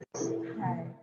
はい。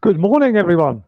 Good morning, everyone.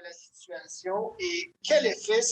la situation et quel effet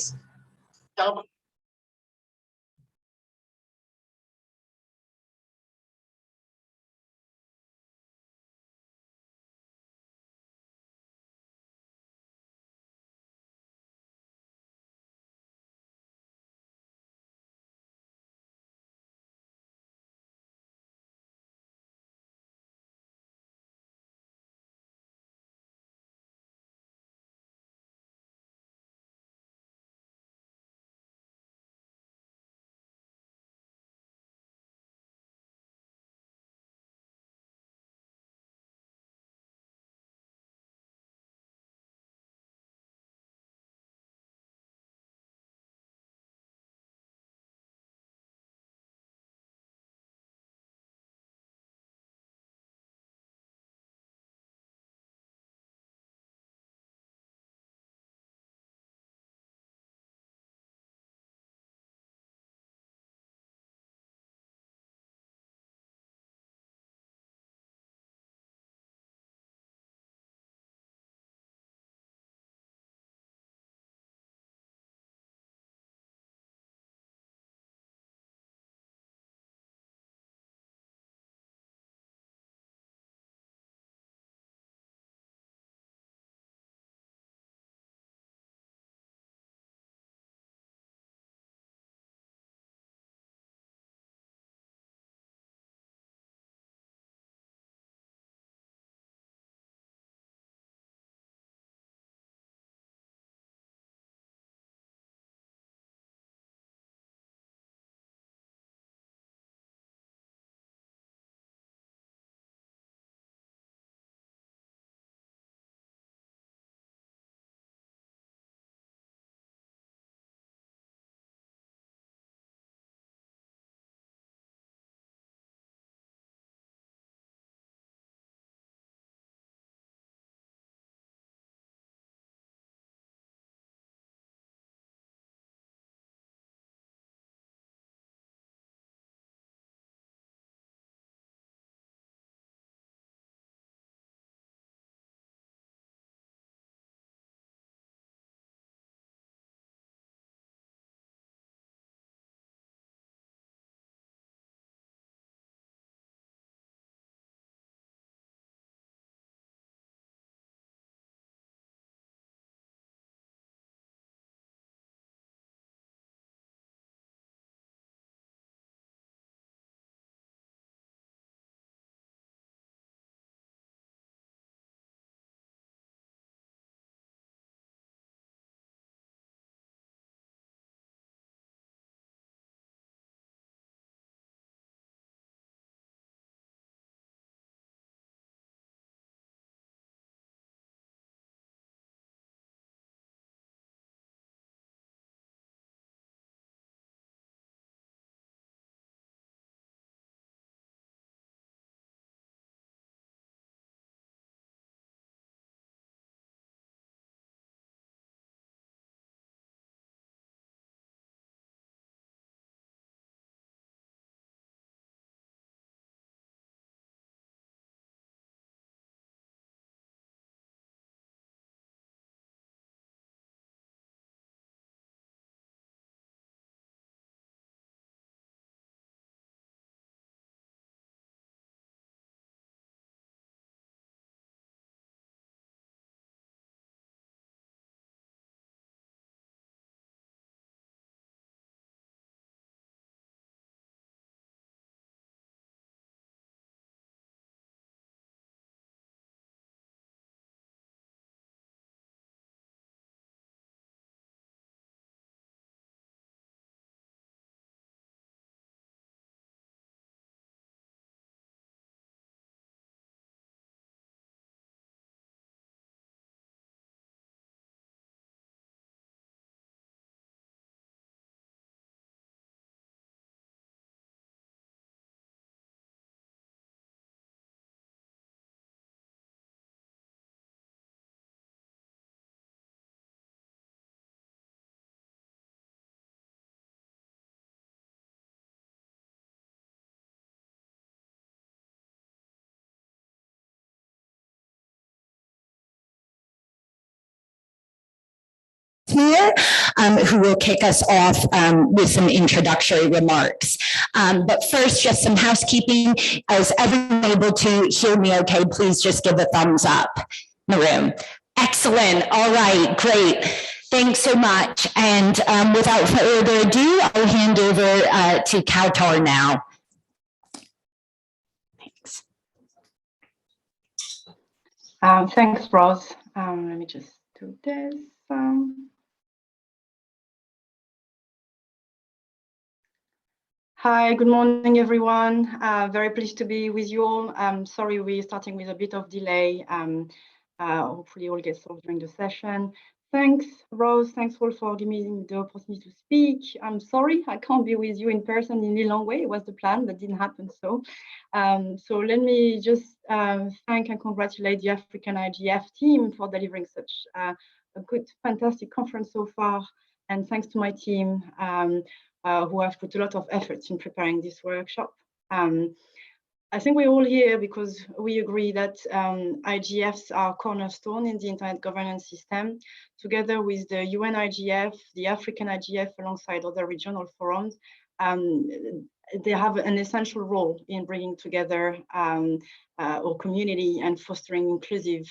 here, who will kick us off with some introductory remarks. But first, just some housekeeping. Is everyone able to hear me okay? Please just give a thumbs up in the room. Excellent. All right, great. Thanks so much. And without further ado, I'll hand over to Kautar now. Thanks. Thanks, Rose. Let me just do this. Hi, good morning, everyone. Very pleased to be with you all. Sorry, we're starting with a bit of delay. Hopefully all get solved during the session. Thanks, Rose. Thanks all for giving me the opportunity to speak. I'm sorry I can't be with you in person in Lilongwe. It was the plan, but didn't happen so. So let me just thank and congratulate the African IGF team for delivering such a good, fantastic conference so far. And thanks to my team who have put a lot of effort in preparing this workshop. I think we're all here because we agree that IGFs are cornerstone in the internet governance system, together with the UN IGF, the African IGF, alongside other regional forums. They have an essential role in bringing together our community and fostering inclusive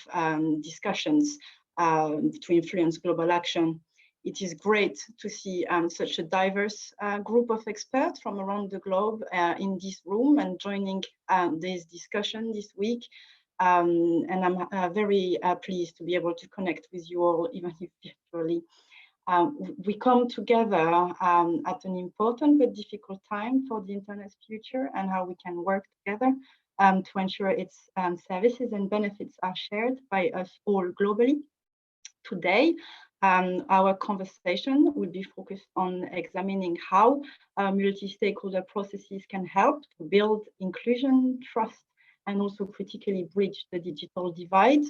discussions to influence global action. It is great to see such a diverse group of experts from around the globe in this room and joining this discussion this week. And I'm very pleased to be able to connect with you all, even if virtually. We come together at an important but difficult time for the internet's future and how we can work together to ensure its services and benefits are shared by us all globally. Today, our conversation will be focused on examining how multi-stakeholder processes can help to build inclusion, trust, and also critically bridge the digital divide.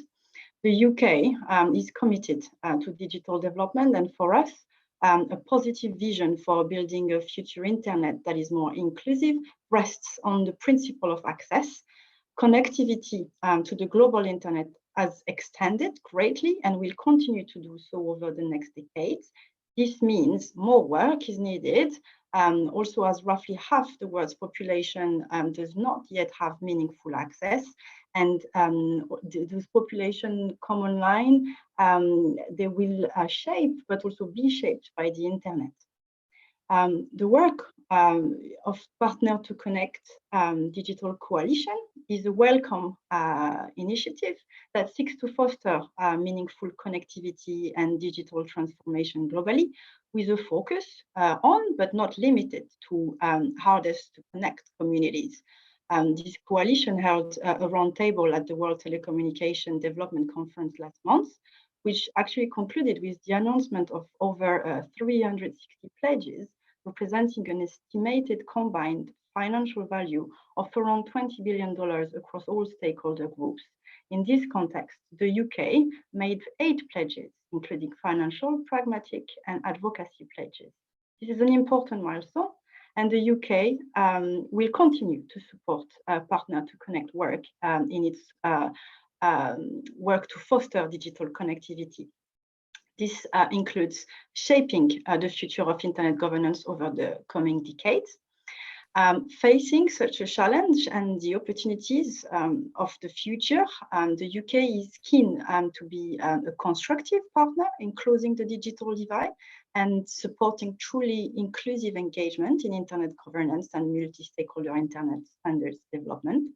The UK is committed to digital development, and for us, a positive vision for building a future internet that is more inclusive rests on the principle of access. Connectivity to the global internet has extended greatly and will continue to do so over the next decades. This means more work is needed, also as roughly half the world's population does not yet have meaningful access. And those population come online, they will shape, but also be shaped by the internet. The work of Partner to Connect Digital Coalition is a welcome initiative that seeks to foster meaningful connectivity and digital transformation globally, with a focus on, but not limited to, hardest to connect communities. This coalition held a roundtable at the World Telecommunication Development Conference last month, which actually concluded with the announcement of over 360 pledges, representing an estimated combined financial value of around $20 billion across all stakeholder groups. In this context, the UK made 8 pledges, including financial, pragmatic, and advocacy pledges. This is an important milestone, and the UK will continue to support Partner to Connect work in its work to foster digital connectivity. This includes shaping the future of internet governance over the coming decades. Facing such a challenge and the opportunities of the future, the UK is keen to be a constructive partner in closing the digital divide and supporting truly inclusive engagement in internet governance and multi-stakeholder internet standards development.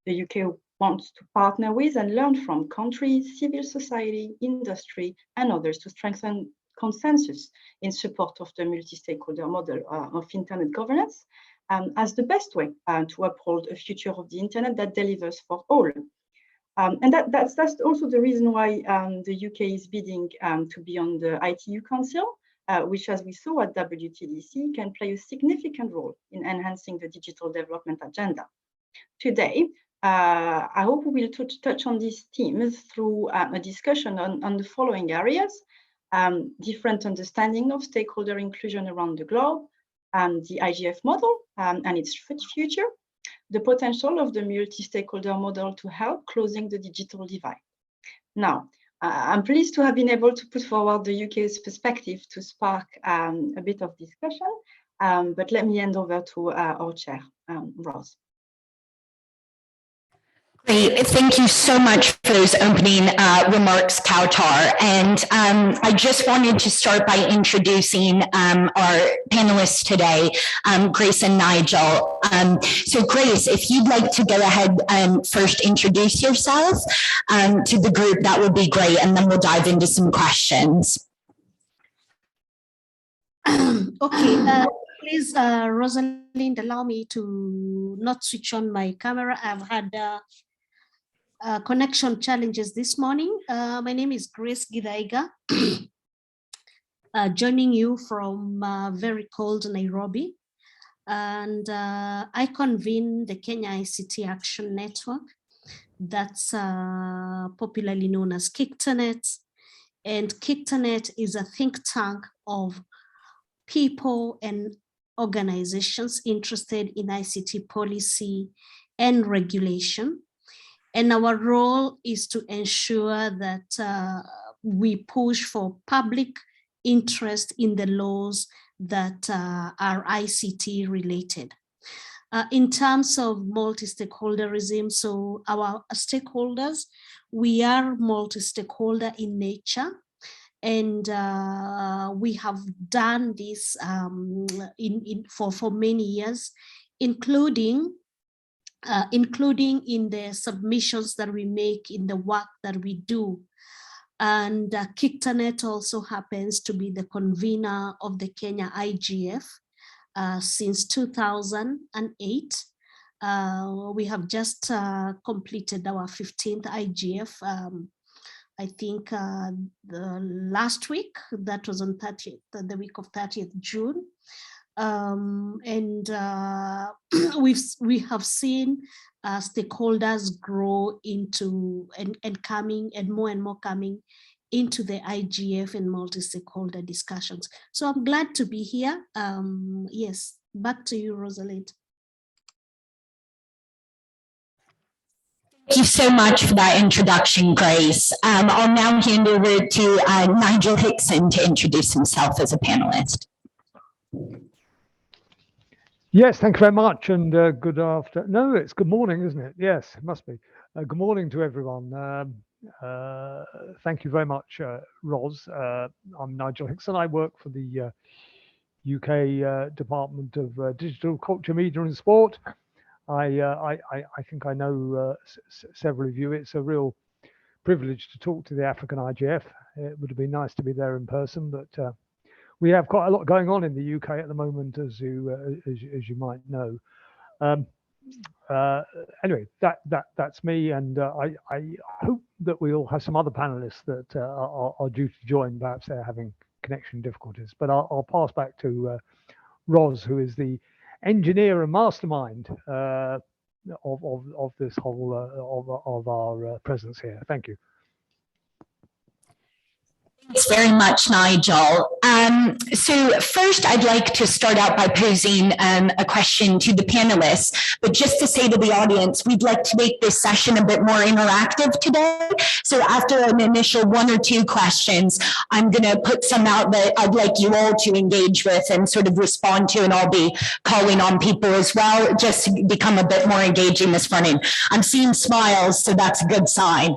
The UK wants to partner with and learn from countries, civil society, industry, and others to strengthen consensus in support of the multi-stakeholder model of internet governance as the best way to uphold a future of the internet that delivers for all. And that's also the reason why the UK is bidding to be on the ITU Council, which, as we saw at WTDC, can play a significant role in enhancing the digital development agenda. Today, I hope we will touch on these themes through a discussion on the following areas: different understanding of stakeholder inclusion around the globe, the IGF model and its future, the potential of the multi-stakeholder model to help closing the digital divide. Now, I'm pleased to have been able to put forward the UK's perspective to spark a bit of discussion, but let me hand over to our chair, Rose. Great. Thank you so much for those opening remarks, Kautar. And I just wanted to start by introducing our panelists today, Grace and Nigel. So Grace, if you'd like to go ahead and first introduce yourself to the group, that would be great. And then we'll dive into some questions. Okay, please, Rosalind, allow me to not switch on my camera. I've had connection challenges this morning. My name is Grace Githaiga, joining you from very cold Nairobi. And I convene the Kenya ICT Action Network, that's popularly known as KICTANET. And KICTANET is a think tank of people and organizations interested in ICT policy and regulation. And our role is to ensure that we push for public interest in the laws that are ICT related. In terms of multi-stakeholderism, so our stakeholders, we are multi-stakeholder in nature. And we have done this for many years, including in the submissions that we make in the work that we do. And KICTANET also happens to be the convener of the Kenya IGF since 2008. We have just completed our 15th IGF. I think the last week, that was on 30th, the week of 30th June. We have seen stakeholders grow into and more coming into the IGF and multi-stakeholder discussions. So I'm glad to be here. Yes, back to you, Rosalind. Thank you so much for that introduction, Grace. I'll now hand over to Nigel Hickson to introduce himself as a panelist. Yes, thank you very much, and good afternoon. No, it's good morning, isn't it? Yes, it must be. Good morning to everyone. Thank you very much, Ros. I'm Nigel Hickson. I work for the UK Department of Digital Culture, Media and Sport. I think I know several of you. It's a real privilege to talk to the African IGF. It would have been nice to be there in person, but we have quite a lot going on in the UK at the moment, as you might know. Anyway, that's me, and I hope that we'll have some other panelists that are due to join. Perhaps they're having connection difficulties, but I'll pass back to Ros, who is the engineer and mastermind of this whole of our presence here. Thank you. Thanks very much, Nigel. So first, I'd like to start out by posing a question to the panelists, but just to say to the audience, we'd like to make this session a bit more interactive today. So after an initial 1 or 2 questions, I'm going to put some out that I'd like you all to engage with and sort of respond to, and I'll be calling on people as well, just to become a bit more engaging this morning. I'm seeing smiles, so that's a good sign.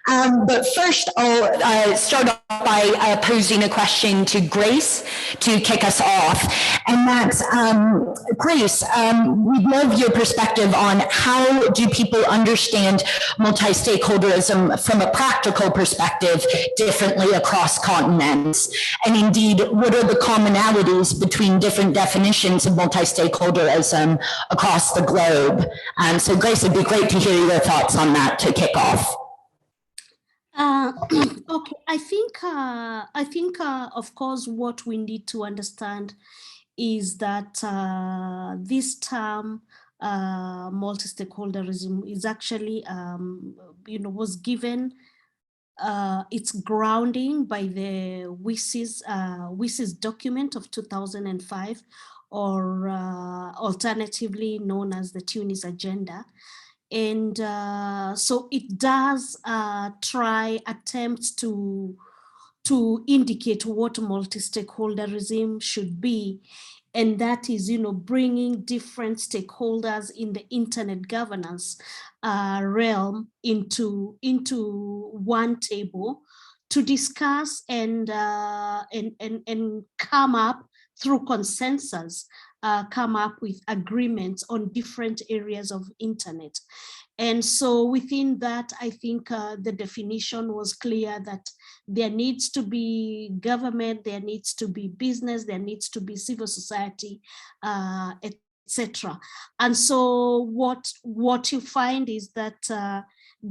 But first, I'll start off by posing a question to Grace to kick us off. And that's, Grace, we'd love your perspective on how do people understand multi-stakeholderism from a practical perspective differently across continents? And indeed, what are the commonalities between different definitions of multi-stakeholderism across the globe? So Grace, it'd be great to hear your thoughts on that to kick off. Okay, I think of course what we need to understand is that this term multi-stakeholderism is actually was given its grounding by the WSIS document of 2005, or alternatively known as the Tunis Agenda. And so it does attempt to indicate what multi-stakeholderism should be. And that is, bringing different stakeholders in the internet governance realm into one table to discuss and come up through consensus, come up with agreements on different areas of internet. And so within that, I think the definition was clear that there needs to be government, there needs to be business, there needs to be civil society, etc. And so what you find is that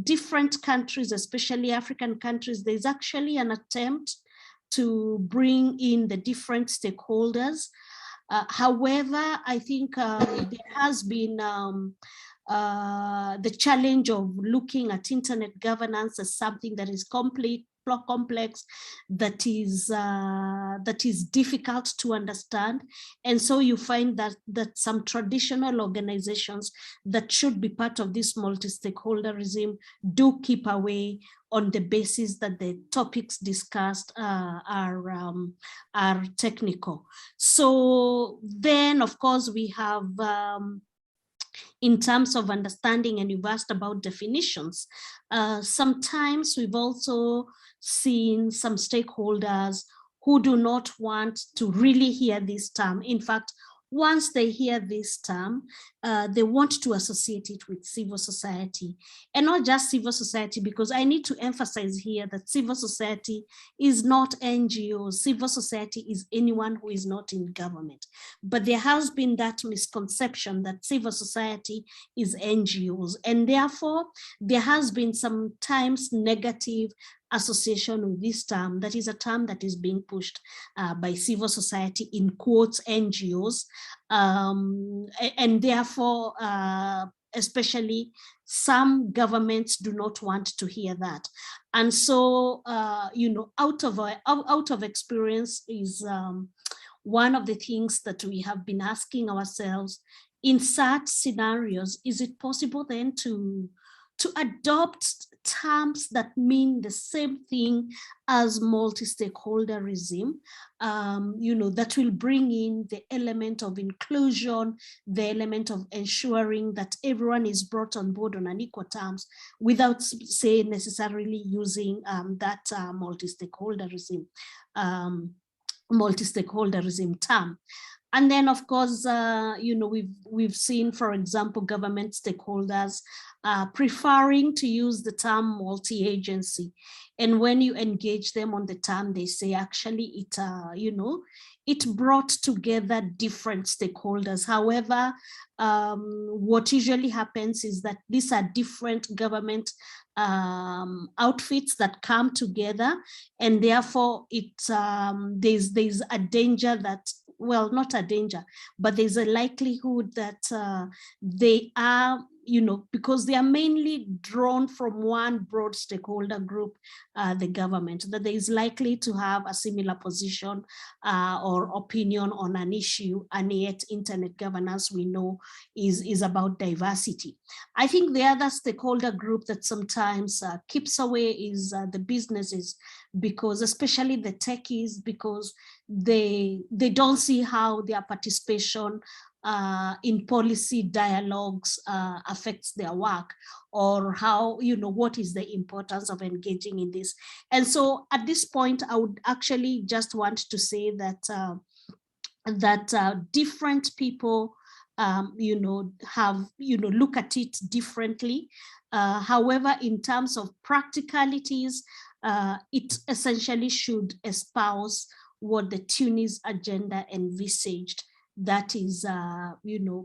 different countries, especially African countries, there's actually an attempt to bring in the different stakeholders. However, I think there has been the challenge of looking at internet governance as something that is complex, that is difficult to understand. And so you find that some traditional organizations that should be part of this multi-stakeholderism do keep away on the basis that the topics discussed are technical. So then, of course, we have in terms of understanding, and you've asked about definitions, sometimes we've also seen some stakeholders who do not want to really hear this term. In fact, once they hear this term, they want to associate it with civil society, and not just civil society, because I need to emphasize here that civil society is not NGOs. Civil society is anyone who is not in government. But there has been that misconception that civil society is NGOs, and therefore there has been sometimes negative association with this term. That is a term that is being pushed by civil society, in quotes, NGOs, and therefore especially some governments do not want to hear that. And so out of experience is one of the things that we have been asking ourselves in such scenarios: is it possible then to adopt terms that mean the same thing as multi-stakeholderism, that will bring in the element of inclusion, the element of ensuring that everyone is brought on board on an equal terms, without, say, necessarily using that multi-stakeholderism term. And then, of course, we've seen, for example, government stakeholders preferring to use the term multi-agency. And when you engage them on the term, they say actually it brought together different stakeholders. However, what usually happens is that these are different government outfits that come together, and therefore there's a danger that, well, not a danger, but there's a likelihood that they are, because they are mainly drawn from one broad stakeholder group, the government, that there is likely to have a similar position or opinion on an issue, and yet internet governance, we know, is about diversity. I think the other stakeholder group that sometimes keeps away is the businesses, because especially the techies, because they don't see how their participation in policy dialogues affects their work, or how, what is the importance of engaging in this. And so at this point, I would actually just want to say that different people have, look at it differently. However, in terms of practicalities, it essentially should espouse what the Tunis agenda envisaged. That is,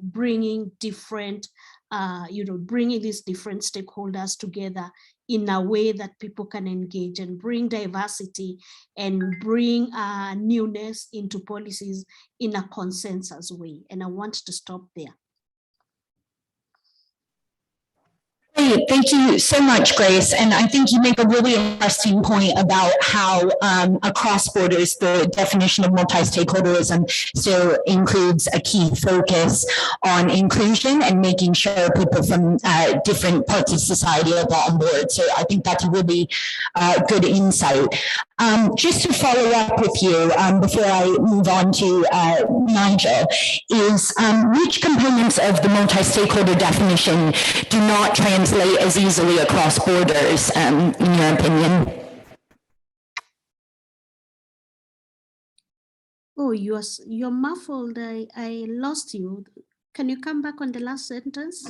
bringing different, bringing these different stakeholders together in a way that people can engage and bring diversity and bring newness into policies in a consensus way. And I want to stop there. Great. Thank you so much, Grace. And I think you make a really interesting point about how across borders, the definition of multi-stakeholderism still includes a key focus on inclusion and making sure people from different parts of society are brought on board. So I think that's a really good insight. Just to follow up with you before I move on to Nigel, is which components of the multi-stakeholder definition do not translate as easily across borders, in your opinion? Oh, you're muffled. I lost you. Can you come back on the last sentence?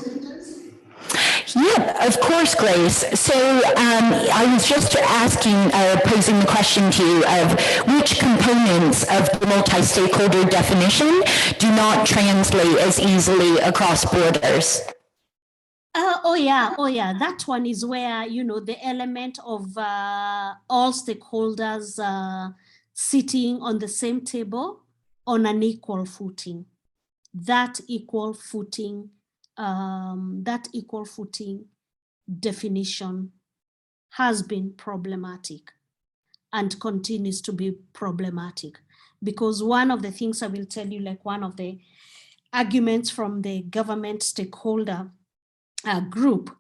Yeah, of course, Grace. So I was just asking, posing the question to you of which components of the multi-stakeholder definition do not translate as easily across borders? Oh yeah. That one is where, the element of all stakeholders sitting on the same table on an equal footing. That equal footing definition has been problematic and continues to be problematic, because one of the things I will tell you, like one of the arguments from the government stakeholder group,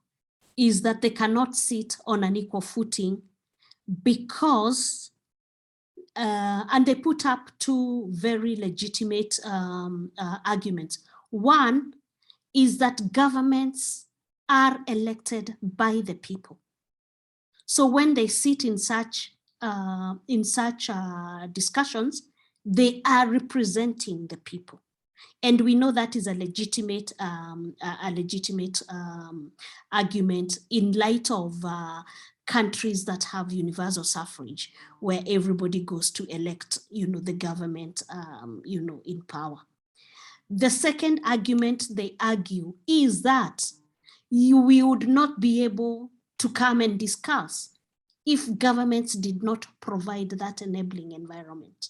is that they cannot sit on an equal footing because, and they put up two very legitimate arguments. One is that governments are elected by the people. So when they sit in such discussions, they are representing the people. And we know that is a legitimate argument in light of countries that have universal suffrage, where everybody goes to elect, the government, in power. The second argument they argue is that we would not be able to come and discuss if governments did not provide that enabling environment.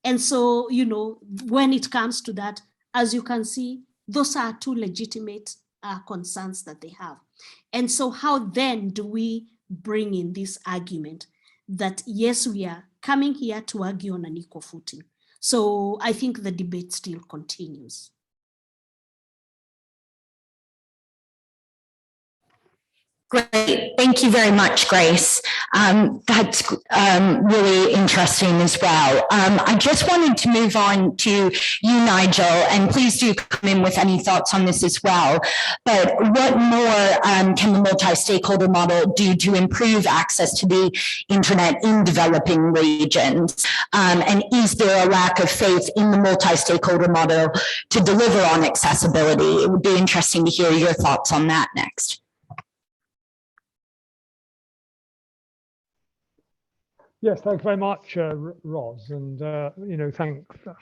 And so, when it comes to that, as you can see, those are two legitimate concerns that they have. And so how then do we bring in this argument that, yes, we are coming here to argue on an equal footing? So I think the debate still continues. Great. Thank you very much, Grace. That's really interesting as well. I just wanted to move on to you, Nigel, and please do come in with any thoughts on this as well. But what more can the multi-stakeholder model do to improve access to the internet in developing regions? And is there a lack of faith in the multi-stakeholder model to deliver on accessibility? It would be interesting to hear your thoughts on that next. Yes, thanks very much, Roz, and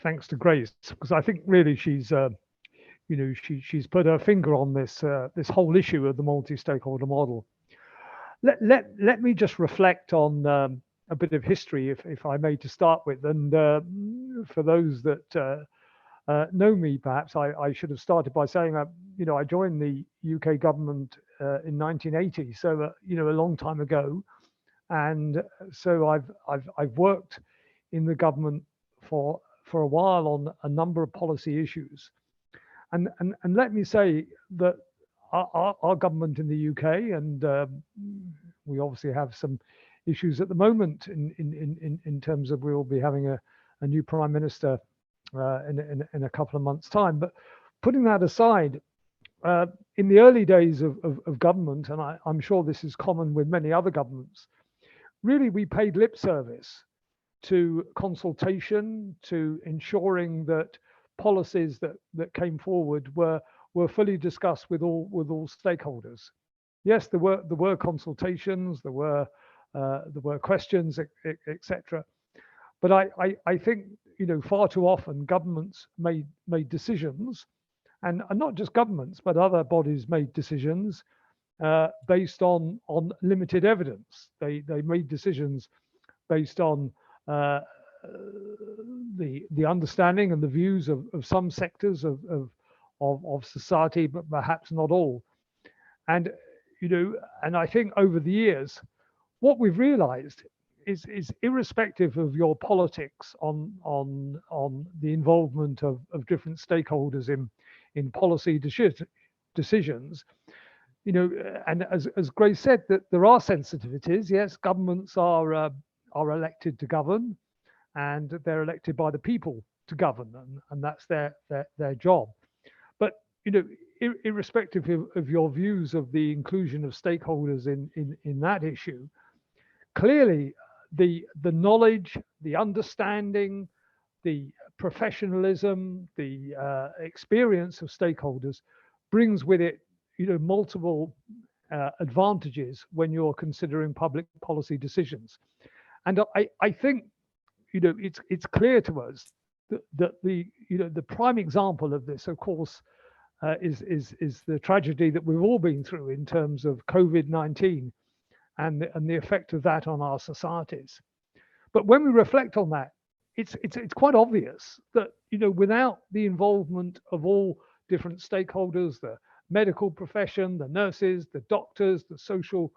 thanks to Grace, because I think really she's she's put her finger on this this whole issue of the multi-stakeholder model. Let me just reflect on a bit of history, if I may, to start with, and for those that know me, perhaps I should have started by saying I joined the UK government in 1980, so a long time ago. And so I've worked in the government for a while on a number of policy issues, and let me say that our government in the UK, and we obviously have some issues at the moment in terms of we will be having a new prime minister in a couple of months' time. But putting that aside, in the early days of government, and I'm sure this is common with many other governments, really, we paid lip service to consultation, to ensuring that policies that came forward were fully discussed with all stakeholders. Yes, there were consultations, there were questions, etc. But I think far too often governments made decisions, and not just governments, but other bodies made decisions based on limited evidence. They made decisions based on the understanding and the views of some sectors of society, but perhaps not all. And, and I think over the years, what we've realized is irrespective of your politics on the involvement of different stakeholders in policy decisions, and as Grace said, that there are sensitivities. Yes, governments are elected to govern, and they're elected by the people to govern, and that's their job. But irrespective of your views of the inclusion of stakeholders in that issue, clearly the knowledge, the understanding, the professionalism, the experience of stakeholders brings with it multiple advantages when you're considering public policy decisions. And I think it's clear to us that the prime example of this, of course, is the tragedy that we've all been through in terms of COVID-19 and the effect of that on our societies. But when we reflect on that, it's quite obvious that without the involvement of all different stakeholders, the medical profession, the nurses, the doctors, the social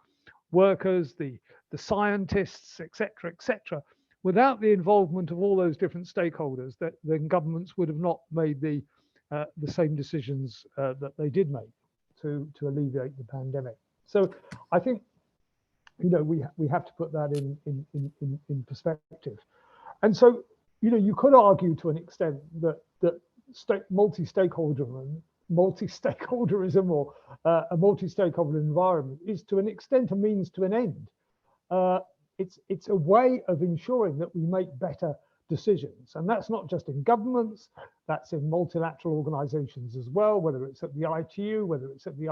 workers, the scientists, etc., without the involvement of all those different stakeholders, that then governments would have not made the same decisions that they did make to alleviate the pandemic. So I think we have to put that in perspective. And so you could argue to an extent that multi-stakeholderism or a multi-stakeholder environment is to an extent a means to an end. It's a way of ensuring that we make better decisions, and that's not just in governments, that's in multilateral organizations as well, whether it's at the ITU, whether it's at the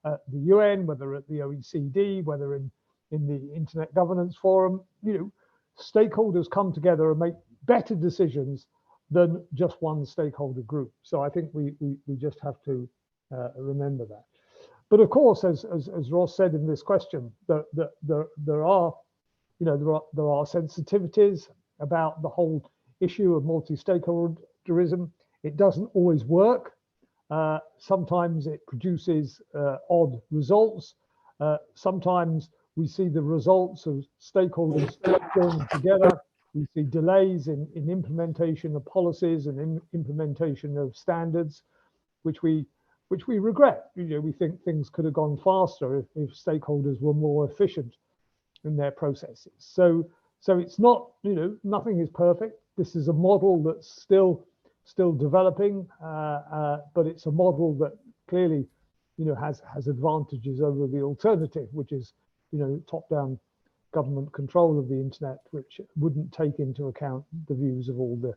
the UN, whether at the OECD, whether in the Internet Governance Forum. Stakeholders come together and make better decisions than just one stakeholder group. So I think we just have to remember that. But of course, as Ross said in this question, there are sensitivities about the whole issue of multi-stakeholderism. It doesn't always work. Sometimes it produces odd results. Sometimes we see the results of stakeholders working together. We see delays in implementation of policies and implementation of standards, which we regret. We think things could have gone faster if stakeholders were more efficient in their processes. So it's not, nothing is perfect. This is a model that's still developing, but it's a model that clearly, has advantages over the alternative, which is, top-down government control of the internet, which wouldn't take into account the views of all the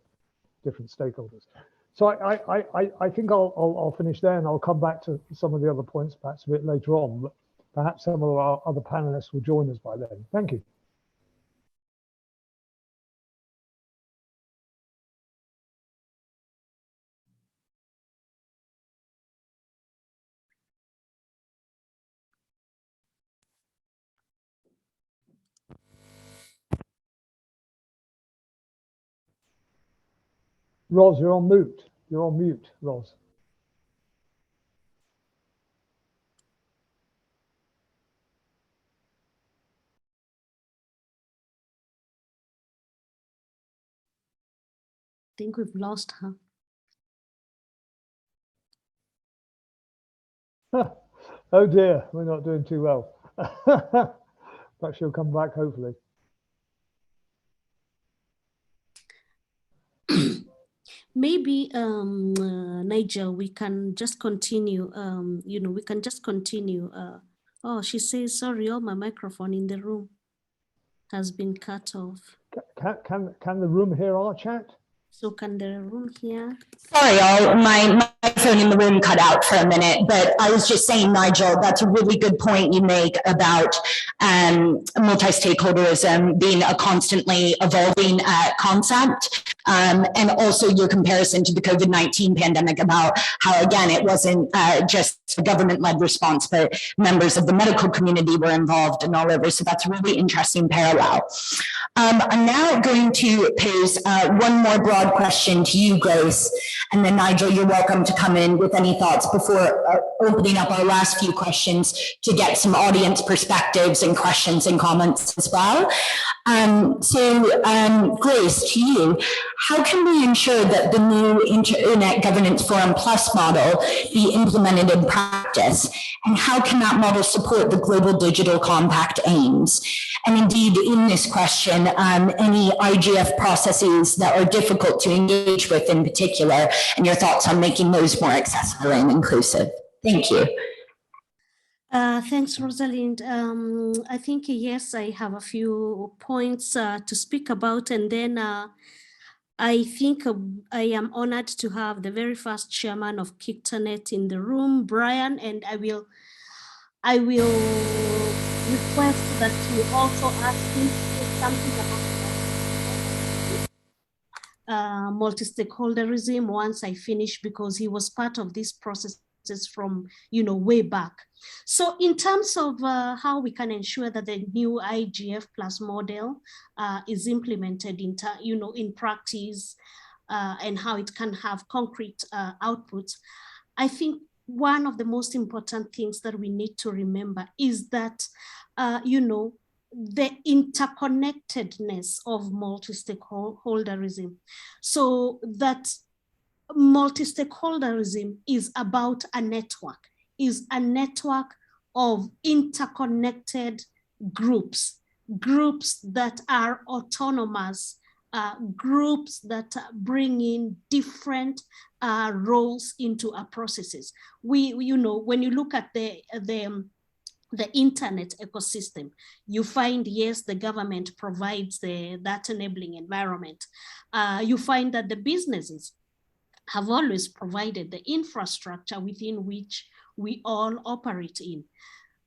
different stakeholders. So I think I'll finish there, and I'll come back to some of the other points perhaps a bit later on, but perhaps some of our other panelists will join us by then. Thank you. Ros, you're on mute. You're on mute, Ros. I think we've lost her. Oh dear, we're not doing too well. But she'll come back hopefully. Maybe Nigel, we can just continue. We can just continue. Oh, she says, sorry, all my microphone in the room has been cut off. Can the room hear our chat? So can the room hear? Sorry, all my phone in the room cut out for a minute, but I was just saying, Nigel, that's a really good point you make about multi-stakeholderism being a constantly evolving concept. and also your comparison to the COVID-19 pandemic about how, again, it wasn't just a government-led response, but members of the medical community were involved and all over. So that's a really interesting parallel. I'm now going to pose one more broad question to you, Grace, and then Nigel, you're welcome to come in with any thoughts before opening up our last few questions to get some audience perspectives and questions and comments as well. Grace, to you, how can we ensure that the new Internet Governance Forum Plus model be implemented in practice? And how can that model support the Global Digital Compact aims? And indeed, in this question, any IGF processes that are difficult to engage with in particular, and your thoughts on making those more accessible and inclusive. Thank you. Thanks, Rosalind. I think, yes, I have a few points to speak about, and then I think I am honored to have the very first chairman of KICTANET in the room, Brian, and I will request that you also ask him something about multi-stakeholderism once I finish, because he was part of this process from way back. So in terms of how we can ensure that the new IGF Plus model is implemented in practice and how it can have concrete outputs, I think one of the most important things that we need to remember is that the interconnectedness of multi-stakeholderism, so that multi-stakeholderism is about a network of interconnected groups that are autonomous, groups that bring in different roles into our processes. When you look at the internet ecosystem, you find, yes, the government provides that enabling environment. You find that the businesses have always provided the infrastructure within which we all operate in.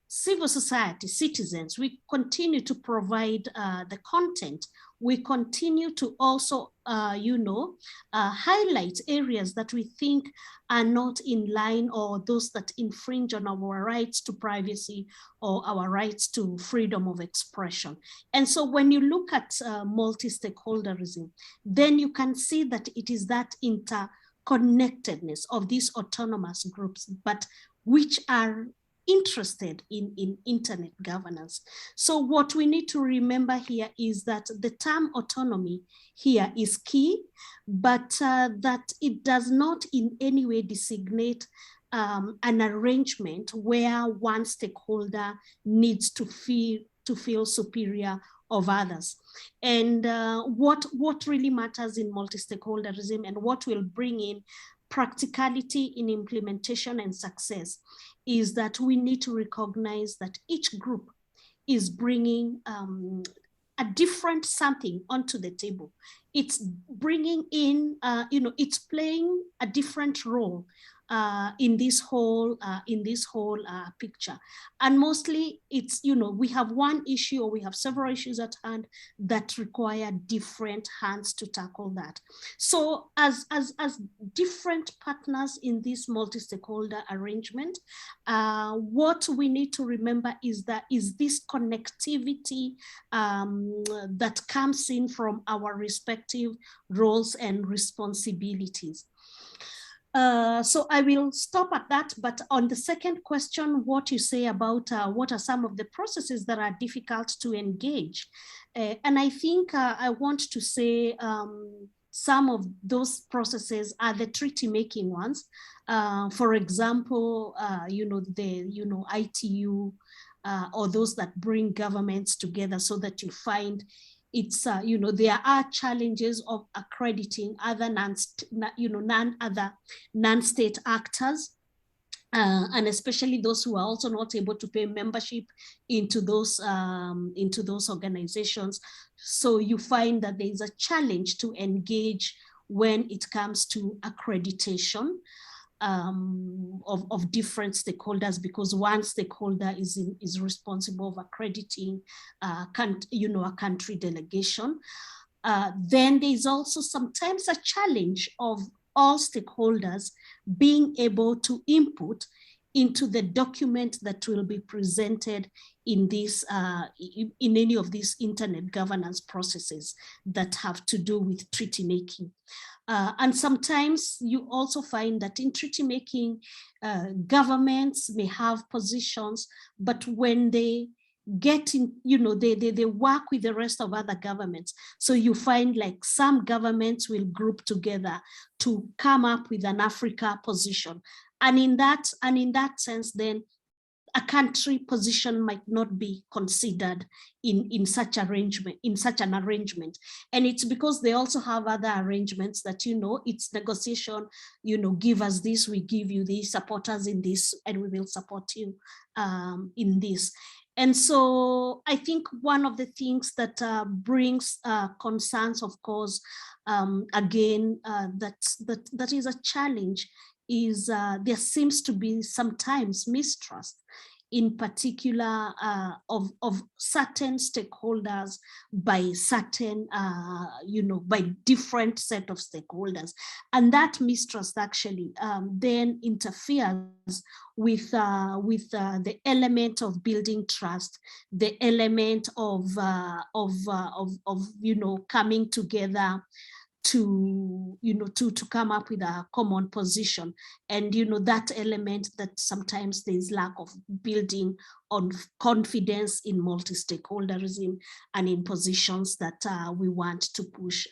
Civil society, citizens, we continue to provide the content. We continue to also, highlight areas that we think are not in line, or those that infringe on our rights to privacy or our rights to freedom of expression. And so when you look at multi-stakeholderism, then you can see that it is that interconnectedness of these autonomous groups, but which are interested in internet governance. So what we need to remember here is that the term autonomy here is key, but that it does not in any way designate an arrangement where one stakeholder needs to feel superior of others. And what really matters in multi-stakeholderism, and what will bring in practicality in implementation and success, is that we need to recognize that each group is bringing a different something onto the table. It's bringing in, it's playing a different role in this whole picture. And mostly it's, we have one issue, or we have several issues at hand that require different hands to tackle that. So as different partners in this multi-stakeholder arrangement, what we need to remember is this connectivity that comes in from our respective roles and responsibilities. So I will stop at that, but on the second question, what you say about what are some of the processes that are difficult to engage. And I think I want to say some of those processes are the treaty making ones. For example, the ITU, or those that bring governments together, so that you find it's, there are challenges of accrediting other non-state actors, and especially those who are also not able to pay membership into those organizations. So you find that there is a challenge to engage when it comes to accreditation of different stakeholders, because one stakeholder is responsible for accrediting a country delegation. then there's also sometimes a challenge of all stakeholders being able to input into the document that will be presented in this in any of these internet governance processes that have to do with treaty making. And sometimes you also find that in treaty making, governments may have positions, but when they get in, they work with the rest of other governments. So you find like some governments will group together to come up with an Africa position. And in that sense, then a country position might not be considered in such an arrangement. And it's because they also have other arrangements that, it's negotiation, give us this, we give you this, support us in this, and we will support you in this. And so I think one of the things that brings concerns, of course, again, that is a challenge is there seems to be sometimes mistrust, in particular of certain stakeholders by certain, by different set of stakeholders. And that mistrust actually then interferes with the element of building trust, the element of coming together to come up with a common position. And that element that sometimes there's lack of building on confidence in multi-stakeholderism and in positions that we want to push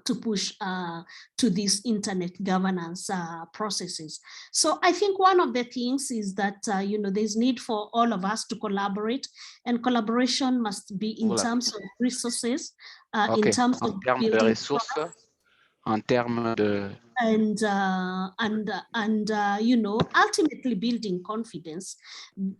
to these internet governance processes. So I think one of the things is that there's need for all of us to collaborate, and collaboration must be in terms of resources, in terms of building ressources, en termes de and ultimately building confidence.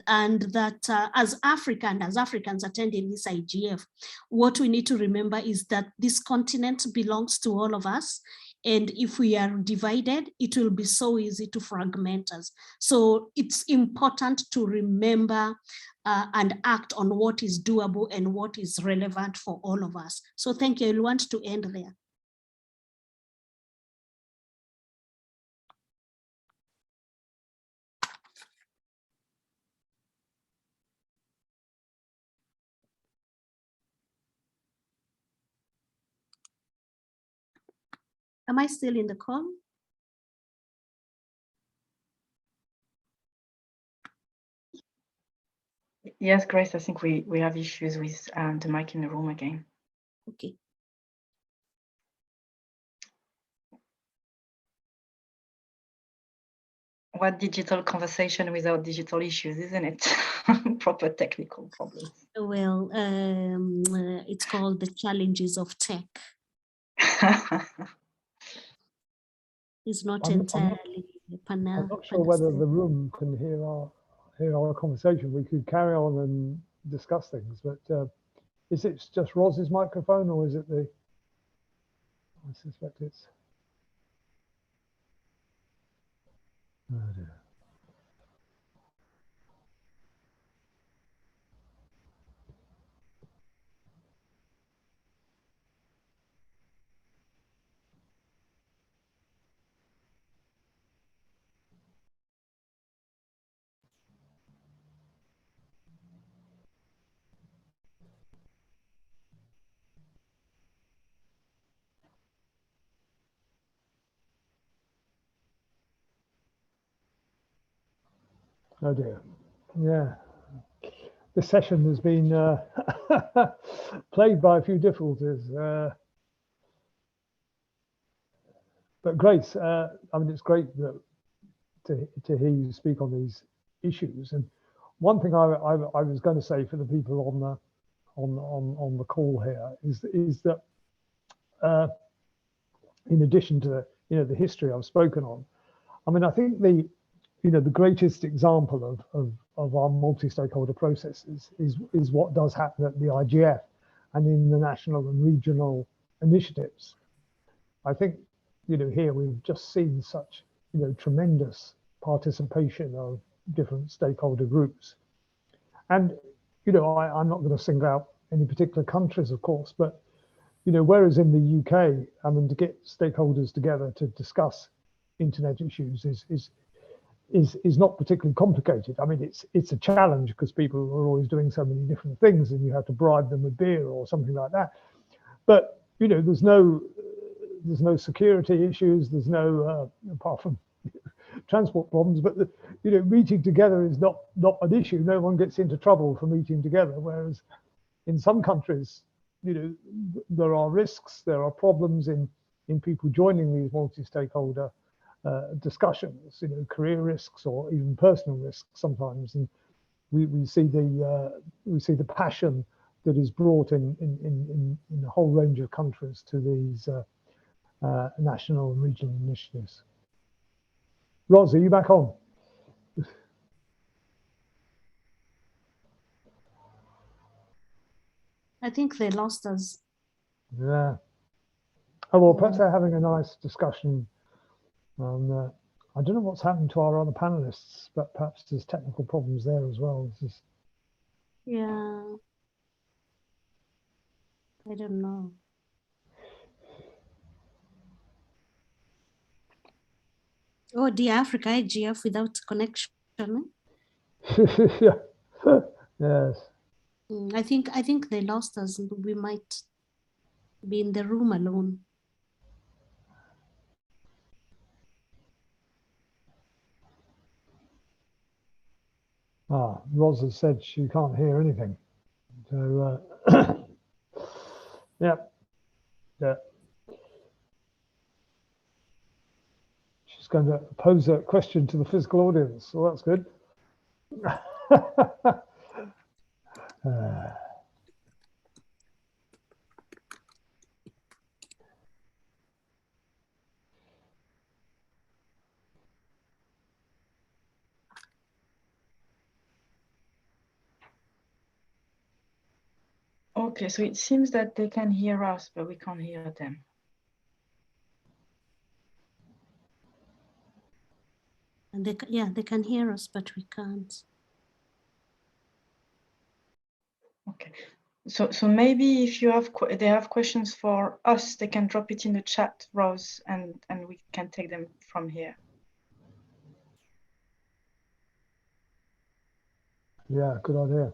And that as Africans attending this IGF, what we need to remember is that this continent belongs to all of us. And if we are divided, it will be so easy to fragment us. So it's important to remember and act on what is doable and what is relevant for all of us. So thank you. I want to end there. Am I still in the call? Yes, Grace, I think we have issues with the mic in the room again. Okay. What digital conversation without digital issues, isn't it? Proper technical problems. Well, it's called the challenges of tech. It's not entirely panel. I'm not sure whether the room can hear our conversation. We could carry on and discuss things, but is it just Roz's microphone, or is it the? I suspect it's. Oh dear. Oh dear. Yeah. This session has been plagued by a few difficulties. But Grace, I mean, it's great to hear you speak on these issues. And one thing I was going to say for the people on the call here is that in addition to the history I've spoken on, I mean, I think the greatest example of our multi-stakeholder processes is what does happen at the IGF and in the national and regional initiatives. I think here we've just seen such tremendous participation of different stakeholder groups, and I'm not going to single out any particular countries, of course, but whereas in the UK, I mean, to get stakeholders together to discuss internet issues is not particularly complicated. I mean, it's a challenge because people are always doing so many different things, and you have to bribe them with beer or something like that. But there's no security issues. There's no apart from transport problems. But meeting together is not an issue. No one gets into trouble for meeting together. Whereas in some countries, there are risks. There are problems in people joining these multi-stakeholder discussions, career risks or even personal risks sometimes, and we see the passion that is brought in a whole range of countries to these national and regional initiatives. Ros, are you back on? I think they lost us. Yeah. Oh well, perhaps they're having a nice discussion. I don't know what's happened to our other panelists, but perhaps there's technical problems there as well. Yeah. I don't know. Oh, the Africa IGF without connection. Yeah. Yes. I think they lost us. We might be in the room alone. Ros has said she can't hear anything. So yeah. She's going to pose a question to the physical audience. So that's good. Okay, so it seems that they can hear us, but we can't hear them. And they can hear us, but we can't. Okay, so maybe if they have questions for us, they can drop it in the chat, Rose, and we can take them from here. Yeah, good idea.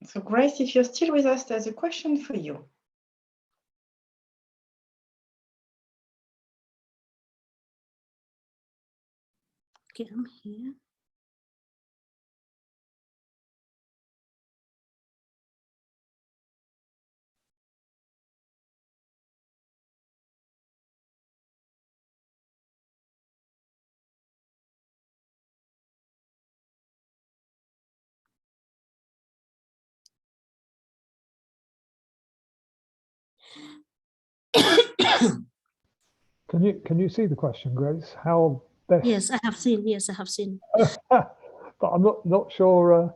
So Grace, if you're still with us, there's a question for you. Okay, I'm here. Can you see the question, Grace? How best? Yes, I have seen. Yes, I have seen. But I'm not sure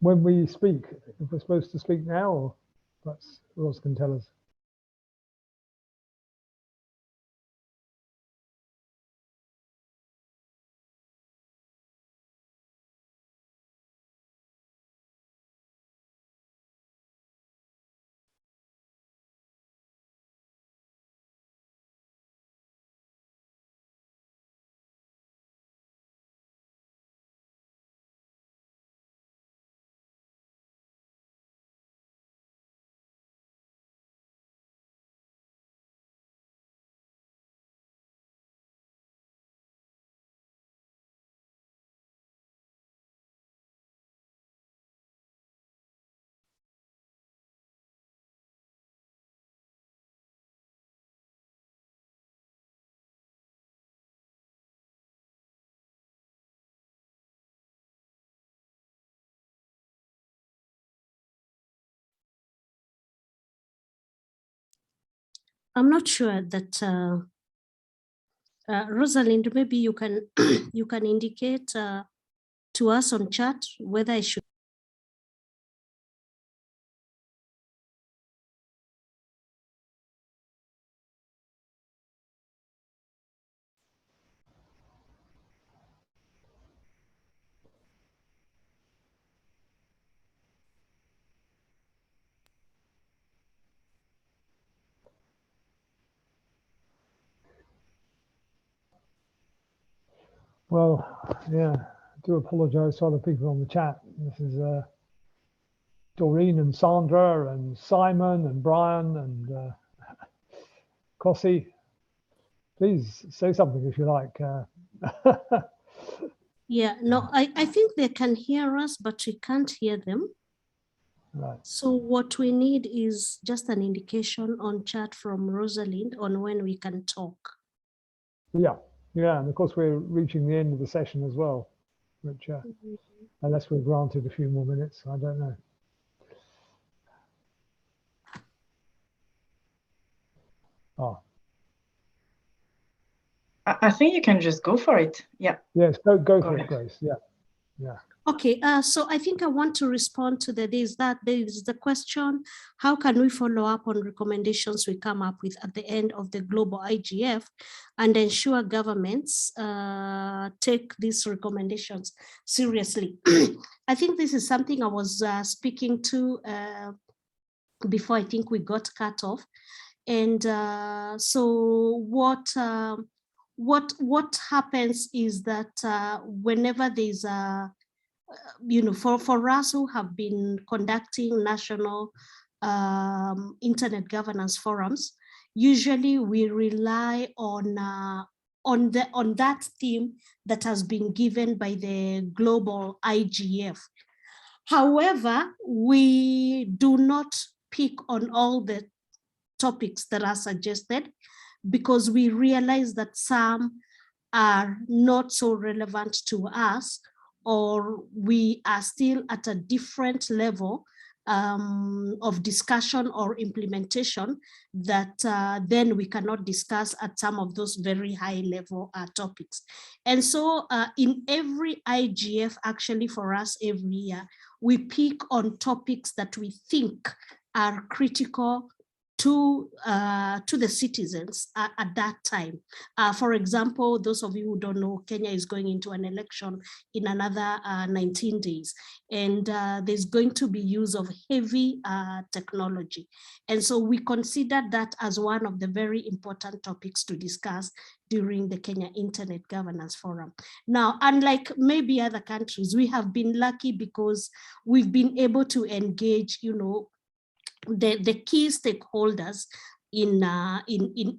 when we speak, if we're supposed to speak now, or perhaps Roz can tell us. I'm not sure that Rosalind, maybe you can you can indicate to us on chat whether I should. Well, yeah, I do apologise to other people on the chat. This is Doreen and Sandra and Simon and Brian and Kossi. Please say something if you like. Yeah, no, I think they can hear us, but we can't hear them. Right. So what we need is just an indication on chat from Rosalind on when we can talk. Yeah, yeah, and of course we're reaching the end of the session as well, which unless we're granted a few more minutes, I don't know. Oh, I think you can just go for it. Yeah. yes, go for Go it, ahead. Grace. Yeah, yeah. Okay, so I think I want to respond to there is the question, how can we follow up on recommendations we come up with at the end of the global IGF and ensure governments take these recommendations seriously? I think this is something I was speaking to before I think we got cut off. And so what happens is that whenever there's a for us who have been conducting national internet governance forums, usually we rely on that theme that has been given by the global IGF. However, we do not pick on all the topics that are suggested because we realize that some are not so relevant to us, or we are still at a different level of discussion or implementation that then we cannot discuss at some of those very high level topics. And so in every IGF, actually for us every year, we pick on topics that we think are critical to the citizens at that time. For example, those of you who don't know, Kenya is going into an election in another 19 days, and there's going to be use of heavy technology. And so we consider that as one of the very important topics to discuss during the Kenya Internet Governance Forum. Now, unlike maybe other countries, we have been lucky because we've been able to engage, the key stakeholders in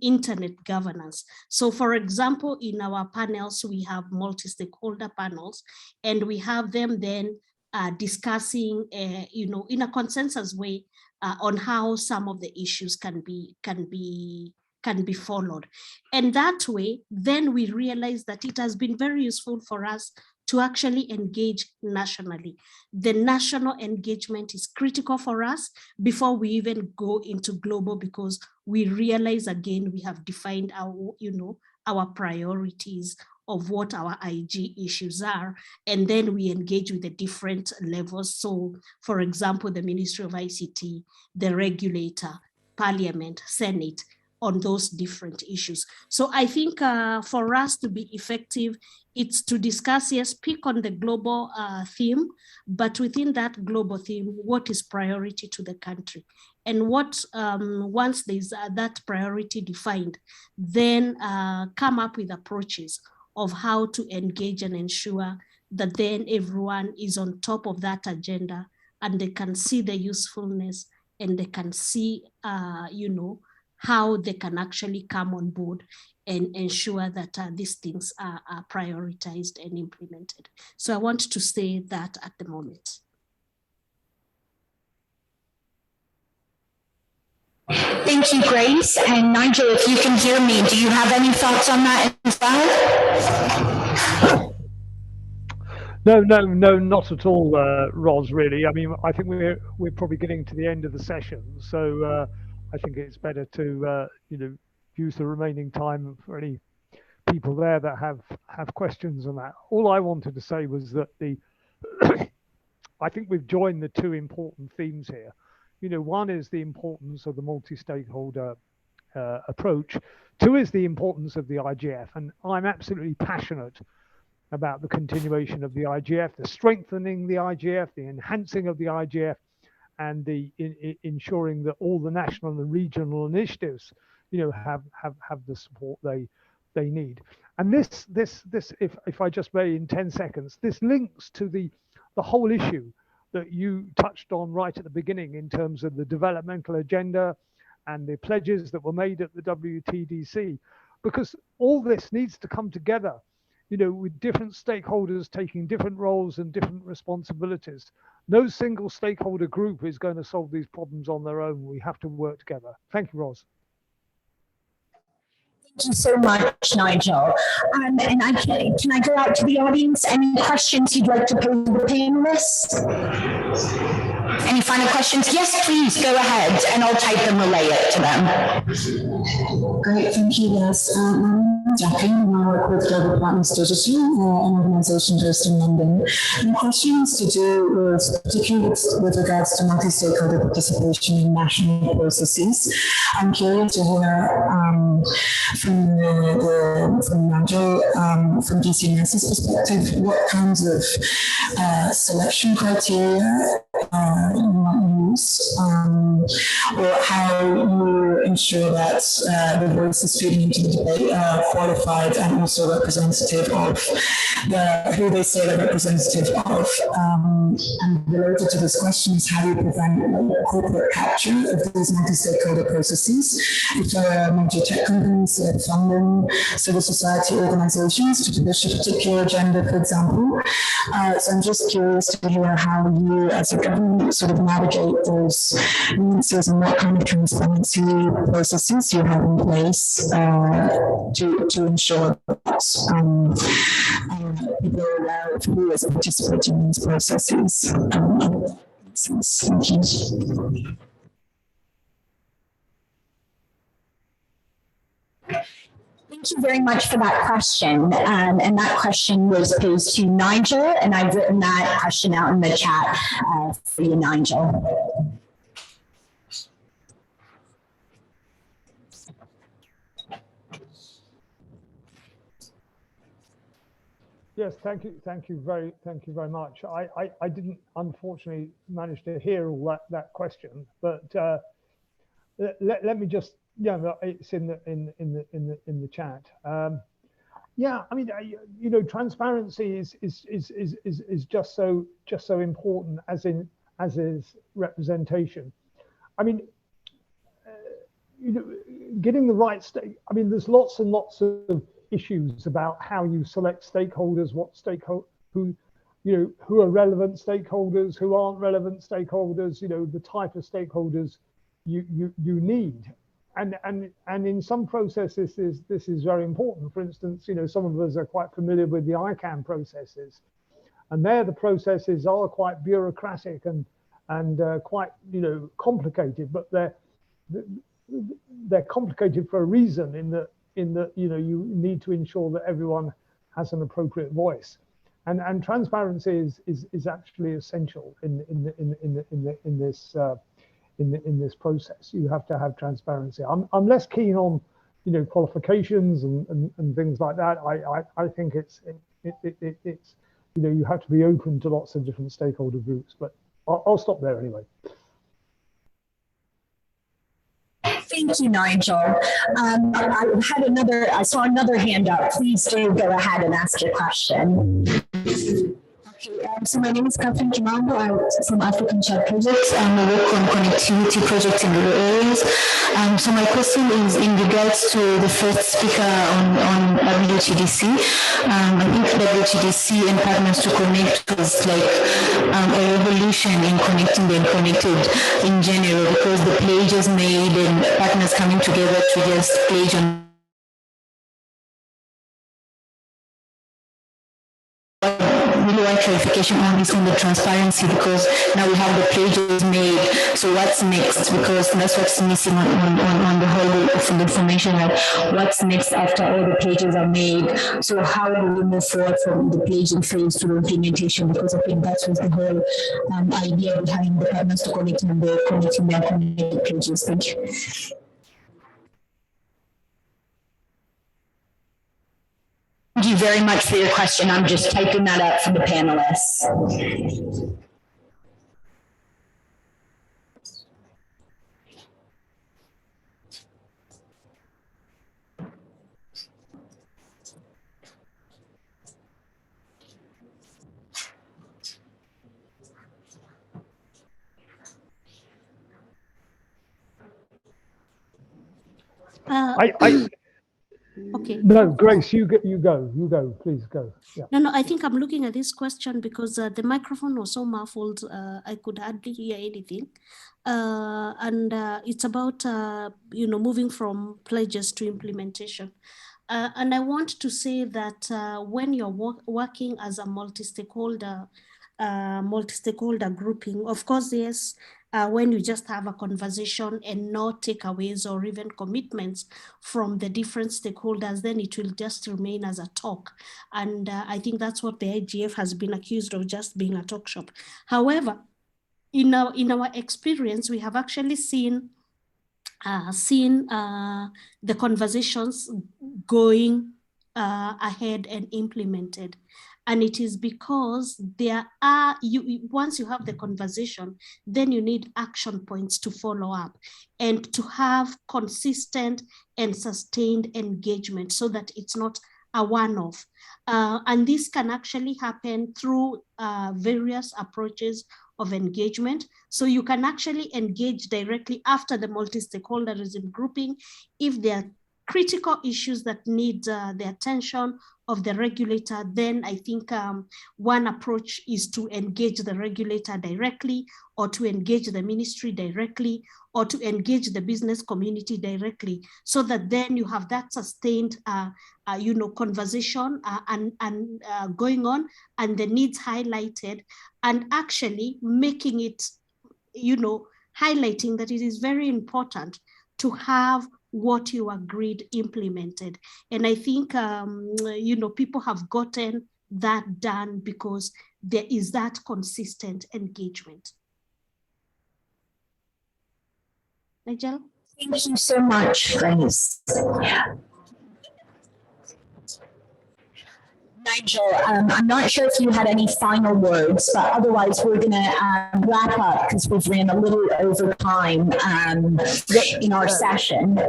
internet governance. So for example, in our panels, we have multi-stakeholder panels, and we have them then discussing, in a consensus way on how some of the issues can be can be followed. And that way, then we realize that it has been very useful for us to actually engage nationally. The national engagement is critical for us before we even go into global, because we realize again, we have defined our, our priorities of what our IG issues are, and then we engage with the different levels. So for example, the Ministry of ICT, the regulator, Parliament, Senate, on those different issues. So I think for us to be effective, it's to discuss, yes, pick on the global theme, but within that global theme, what is priority to the country? And what, once there's that priority defined, then come up with approaches of how to engage and ensure that then everyone is on top of that agenda and they can see the usefulness and they can see, how they can actually come on board and ensure that these things are prioritized and implemented. So I want to say that at the moment. Thank you, Grace. And Nigel, if you can hear me, do you have any thoughts on that as well? No, not at all, Ros, really. I mean, I think we're probably getting to the end of the session. So I think it's better to, use the remaining time for any people there that have questions on that. All I wanted to say was that I think we've joined the two important themes here. One is the importance of the multi-stakeholder approach. Two is the importance of the IGF. And I'm absolutely passionate about the continuation of the IGF, the strengthening the IGF, the enhancing of the IGF, and the ensuring that all the national and regional initiatives, have the support they need. And this, if I just may, in 10 seconds, this links to the whole issue that you touched on right at the beginning in terms of the developmental agenda and the pledges that were made at the WTDC, because all this needs to come together, with different stakeholders taking different roles and different responsibilities. No single stakeholder group is going to solve these problems on their own. We have to work together. Thank you, Ros. Thank you so much, Nigel. And can I go out to the audience? Any questions you'd like to pose to the panelists? Any final questions? Yes, please go ahead, and I'll type and relay it to them. Great, thank you, Liz. Jackie, I work with Global Partners Digital, an organisation based in London. And the question is to do with, particularly with regards to multi-stakeholder participation in national processes. I'm curious to hear from Nigel, from DCNS's perspective, what kinds of selection criteria you might use, or how you ensure that the voices feeding into the debate are qualified and also representative of who they say they're representative of. And related to this question is how you prevent corporate capture of these multi-stakeholder processes. If there are major tech companies that fund them, civil society organizations to push a particular agenda, for example. So I'm just curious to hear how you as a government sort of navigate those nuances and what kind of transparency processes you have in place to ensure that people are aware of who is participating in these processes. Thank you. Thank you very much for that question. And that question was posed to Nigel, and I've written that question out in the chat for you, Nigel. Yes, thank you very much. I didn't unfortunately manage to hear all that question, but let me just, it's in the chat. Yeah, I mean, transparency is just so important as is representation. I mean, getting the right state. I mean, there's lots and lots of issues about how you select stakeholders, who are relevant stakeholders, who aren't relevant stakeholders, the type of stakeholders you need. and in some processes this is very important. For instance, some of us are quite familiar with the ICANN processes, and there the processes are quite bureaucratic and quite complicated, but they're complicated for a reason, in that you need to ensure that everyone has an appropriate voice, and transparency is actually essential in this process. You have to have transparency. I'm less keen on qualifications and things like that. I think it's you have to be open to lots of different stakeholder groups, but I'll stop there anyway. Thank you, Nigel. I saw another hand up. Please do go ahead and ask your question. So my name is Catherine Kimando. I'm from African Chat Projects. I work on connectivity projects in rural areas. So my question is in regards to the first speaker on WTDC. I think WTDC and Partners to Connect was like a revolution in connecting the unconnected in general, because the pledges made and partners coming together to just pledge on really want clarification on this, on the transparency, because now we have the pledges made. So what's next? Because that's what's missing on the whole of the information. Like what's next after all the pledges are made? So how do we move forward from the pledging phase to the implementation? Because I think that was the whole idea behind the Partners to Connect and the connecting the unconnected pledges. Thank you. Thank you very much for your question. I'm just typing that up for the panelists. Okay. No, Grace, you go, please go. Yeah. No, I think I'm looking at this question because the microphone was so muffled, I could hardly hear anything. And it's about, moving from pledges to implementation. And I want to say that when you're working as a multi-stakeholder grouping, of course, yes, when you just have a conversation and no takeaways or even commitments from the different stakeholders, then it will just remain as a talk. And I think that's what the IGF has been accused of, just being a talk shop. However, in our experience, we have actually seen the conversations going ahead and implemented. And it is because there are, once you have the conversation, then you need action points to follow up and to have consistent and sustained engagement so that it's not a one-off. And this can actually happen through various approaches of engagement. So you can actually engage directly after the multi-stakeholderism grouping if there are critical issues that need the attention of the regulator. Then I think one approach is to engage the regulator directly, or to engage the ministry directly, or to engage the business community directly, so that then you have that sustained conversation and going on, and the needs highlighted, and actually making it, highlighting that it is very important to have what you agreed implemented. And I think, people have gotten that done because there is that consistent engagement. Nigel? Thank you so much, Grace. Nigel, I'm not sure if you had any final words, but otherwise we're going to wrap up because we've ran a little over time in our session.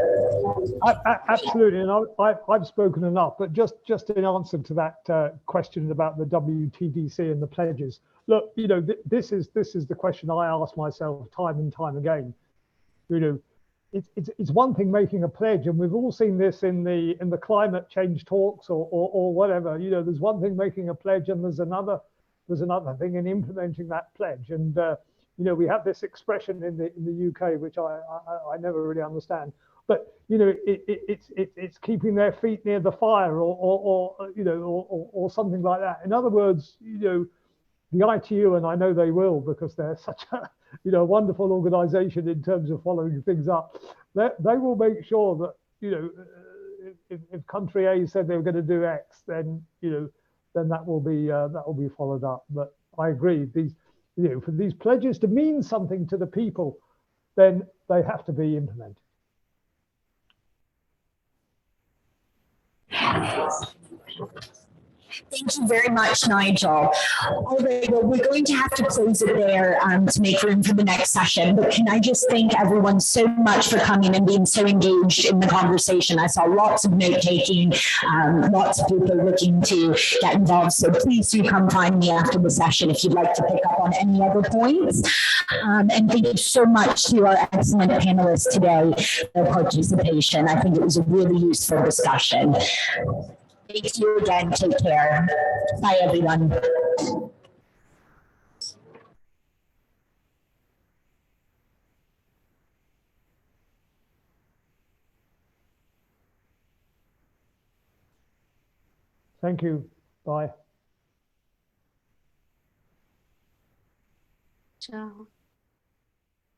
Absolutely, and I've spoken enough, but just in answer to that question about the WTDC and the pledges, look, this is the question I ask myself time and time again. It's one thing making a pledge, and we've all seen this in the climate change talks or whatever. There's one thing making a pledge, and there's another thing in implementing that pledge. And we have this expression in the UK, which I never really understand. but you know, it's keeping their feet near the fire, or you know, or something like that. In other words, you know, the ITU, and I know they will because they're such a, you know, wonderful organisation in terms of following things up. They will make sure that, you know, if country A said they were going to do X, then, you know, then that will be followed up. But I agree, these, you know, for these pledges to mean something to the people, then they have to be implemented. Thank you very much, Nigel. All right, well, we're going to have to close it there to make room for the next session. But can I just thank everyone so much for coming and being so engaged in the conversation. I saw lots of note taking, lots of people looking to get involved. So please do come find me after the session if you'd like to pick up on any other points. And thank you so much to our excellent panelists today for their participation. I think it was a really useful discussion. Thank you again. Take care. Bye, everyone. Thank you. Bye. Ciao.